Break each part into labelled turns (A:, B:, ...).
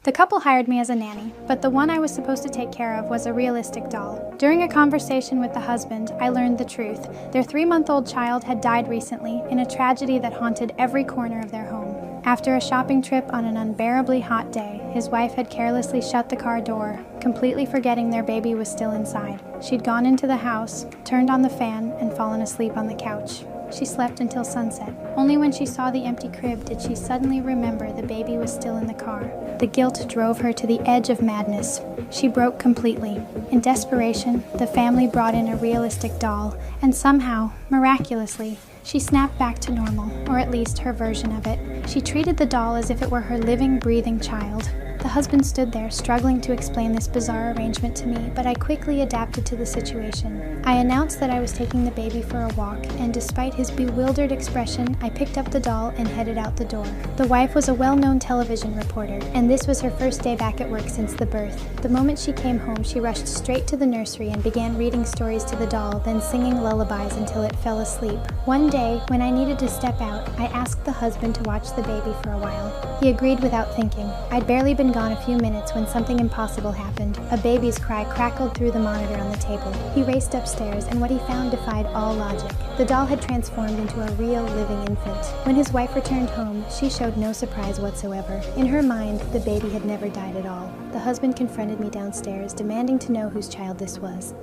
A: The couple hired me as a nanny, but the one I was supposed to take care of was a realistic doll. During a conversation with the husband, I learned the truth. Their 3-month-old child had died recently in a tragedy that haunted every corner of their home. After a shopping trip on an unbearably hot day, his wife had carelessly shut the car door, completely forgetting their baby was still inside. She'd gone into the house, turned on the fan, and fallen asleep on the couch. She slept until sunset. Only when she saw the empty crib did she suddenly remember the baby was still in the car. The guilt drove her to the edge of madness. She broke completely. In desperation, the family brought in a realistic doll, and somehow, miraculously, she snapped back to normal, or at least her version of it. She treated the doll as if it were her living, breathing child. The husband stood there, struggling to explain this bizarre arrangement to me, but I quickly adapted to the situation. I announced that I was taking the baby for a walk, and despite his bewildered expression, I picked up the doll and headed out the door. The wife was a well-known television reporter, and this was her first day back at work since the birth. The moment she came home, she rushed straight to the nursery and began reading stories to the doll, then singing lullabies until it fell asleep. One day, when I needed to step out, I asked the husband to watch the baby for a while. He agreed without thinking. I'd barely been gone a few minutes when something impossible happened. A baby's cry crackled through the monitor on the table. He raced upstairs, and what he found defied all logic. The doll had transformed into a real, living infant. When his wife returned home, she showed no surprise whatsoever. In her mind, the baby had never died at all. The husband confronted me downstairs, demanding to know whose child this was.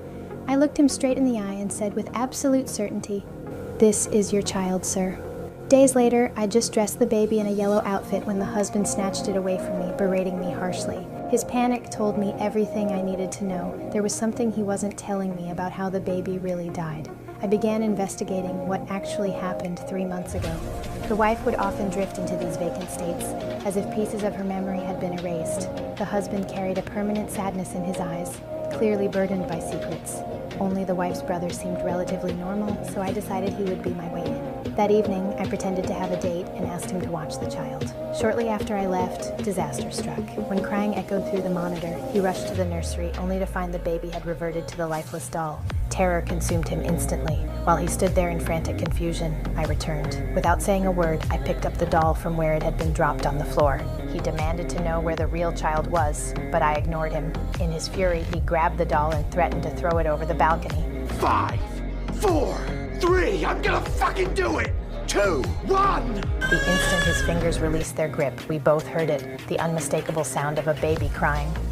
A: I looked him straight in the eye and said with absolute certainty, "This is your child, sir." Days later, I just dressed the baby in a yellow outfit when the husband snatched it away from me, berating me harshly. His panic told me everything I needed to know. There was something he wasn't telling me about how the baby really died. I began investigating what actually happened 3 months ago. The wife would often drift into these vacant states, as if pieces of her memory had been erased. The husband carried a permanent sadness in his eyes, clearly burdened by secrets. Only the wife's brother seemed relatively normal, so I decided he would be my wait-in. That evening, I pretended to have a date and asked him to watch the child. Shortly after I left, disaster struck. When crying echoed through the monitor, he rushed to the nursery, only to find the baby had reverted to the lifeless doll. Terror consumed him instantly. While he stood there in frantic confusion, I returned. Without saying a word, I picked up the doll from where it had been dropped on the floor. He demanded to know where the real child was, but I ignored him. In his fury, he grabbed the doll and threatened to throw it over the balcony.
B: 5, 4, 3, I'm gonna fucking do it! 2, 1!
C: The instant his fingers released their grip, we both heard it, the unmistakable sound of a baby crying.